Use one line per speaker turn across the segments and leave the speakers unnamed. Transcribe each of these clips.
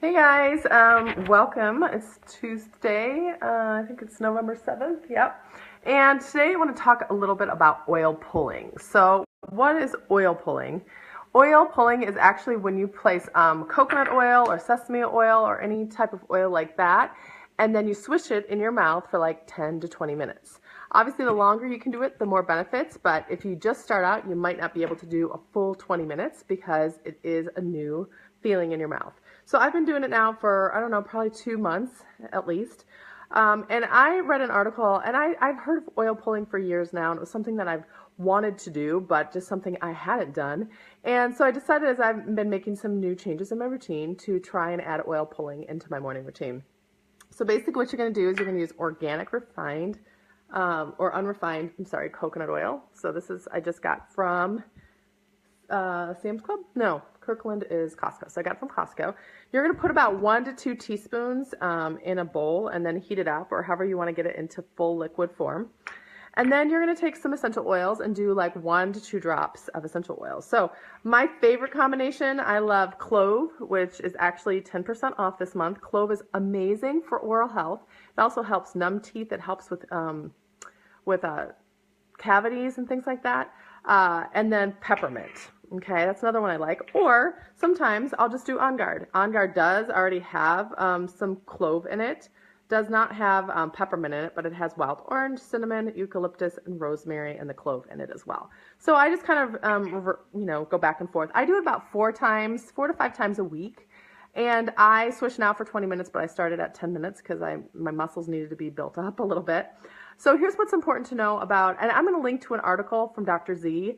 Hey guys, welcome. It's Tuesday, I think it's November 7th, yep. And today I want to talk a little bit about oil pulling. So what is oil pulling? Oil pulling is actually when you place coconut oil or sesame oil or any type of oil like that, and then you swish it in your mouth for like 10 to 20 minutes. Obviously, the longer you can do it, the more benefits, but if you just start out, you might not be able to do a full 20 minutes because it is a new feeling in your mouth. So I've been doing it now for, I don't know, probably 2 months at least. And I read an article, and I've heard of oil pulling for years now, and it was something that I've wanted to do, but just something I hadn't done. And so I decided, as I've been making some new changes in my routine, to try and add oil pulling into my morning routine. So basically what you're going to do is you're going to use organic refined or unrefined, coconut oil. So this is, I just got from Sam's Club? No, Kirkland is Costco. So I got it from Costco. You're going to put about 1 to 2 teaspoons in a bowl and then heat it up, or however you want to get it into full liquid form. And then you're going to take some essential oils and do like 1 to 2 drops of essential oils. So my favorite combination, I love Clove, which is actually 10% off this month. Clove is amazing for oral health. It also helps numb teeth. It helps with cavities and things like that. And then Peppermint. Okay, that's another one I like. Or sometimes I'll just do On Guard. On Guard does already have some clove in it. Does not have peppermint in it, but it has wild orange, cinnamon, eucalyptus, and rosemary, and the clove in it as well. So I just kind of, go back and forth. I do it about 4 to 5 times a week. And I switch now for 20 minutes, but I started at 10 minutes because my muscles needed to be built up a little bit. So here's what's important to know about, and I'm going to link to an article from Dr. Z.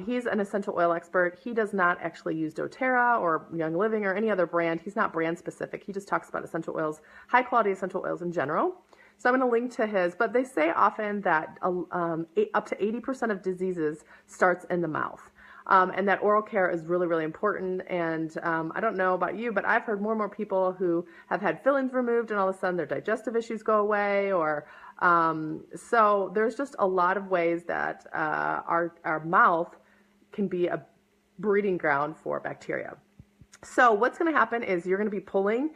He's an essential oil expert. He does not actually use doTERRA or Young Living or any other brand. He's not brand specific. He just talks about essential oils, high quality essential oils in general. So I'm going to link to his, but they say often that up to 80% of diseases starts in the mouth. And that oral care is really, really important. And I don't know about you, but I've heard more and more people who have had fillings removed and all of a sudden their digestive issues go away, or so there's just a lot of ways that our mouth can be a breeding ground for bacteria. So what's going to happen is you're going to be pulling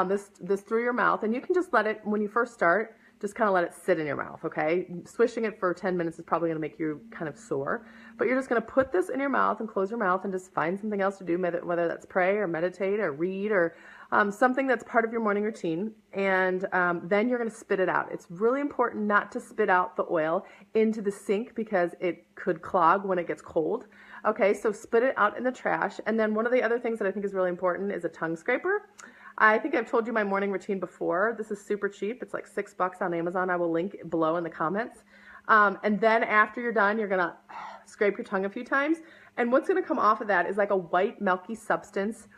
this through your mouth, and you can just let it, when you first start, just kind of let it sit in your mouth, okay? Swishing it for 10 minutes is probably going to make you kind of sore, but you're just going to put this in your mouth and close your mouth and just find something else to do, whether that's pray or meditate or read or something that's part of your morning routine, and then you're going to spit it out. It's really important not to spit out the oil into the sink because it could clog when it gets cold. Okay, so spit it out in the trash. And then one of the other things that I think is really important is a tongue scraper. I think I've told you my morning routine before. This is super cheap. It's like $6 on Amazon. I will link below in the comments. And then after you're done, you're going to scrape your tongue a few times. And what's going to come off of that is like a white milky substance.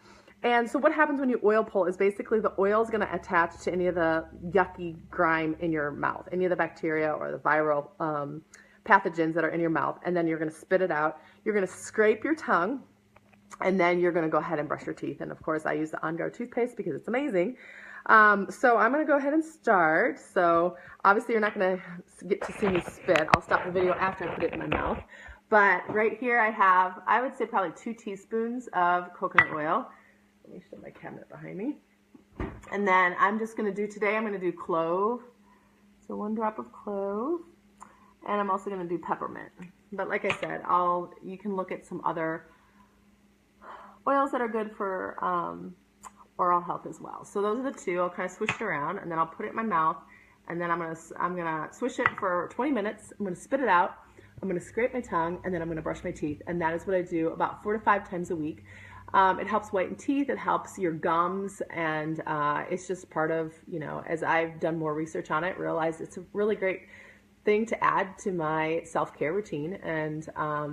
And so what happens when you oil pull is basically the oil is going to attach to any of the yucky grime in your mouth, any of the bacteria or the viral pathogens that are in your mouth. And then you're going to spit it out. You're going to scrape your tongue. And then you're going to go ahead and brush your teeth. And of course, I use the On Guard toothpaste because it's amazing. So I'm going to go ahead and start. So obviously, you're not going to get to see me spit. I'll stop the video after I put it in my mouth. But right here, I have, I would say probably 2 teaspoons of coconut oil. Let me show my cabinet behind me. And then I'm just going to do today, I'm going to do clove. So 1 drop of clove. And I'm also going to do peppermint. But like I said, you can look at some other oils that are good for oral health as well. So those are the 2. I'll kind of swish it around, and then I'll put it in my mouth, and then I'm gonna swish it for 20 minutes. I'm gonna spit it out. I'm gonna scrape my tongue, and then I'm gonna brush my teeth. And that is what I do about 4 to 5 times a week. It helps whiten teeth. It helps your gums, and it's just part of, as I've done more research on it, realized it's a really great thing to add to my self-care routine. And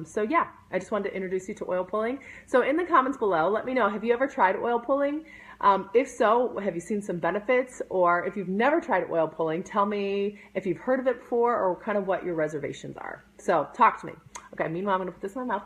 so yeah, I just wanted to introduce you to oil pulling. So in the comments below, let me know, have you ever tried oil pulling? If so, have you seen some benefits? Or if you've never tried oil pulling, tell me if you've heard of it before or kind of what your reservations are. So talk to me. Okay, meanwhile, I'm gonna put this in my mouth.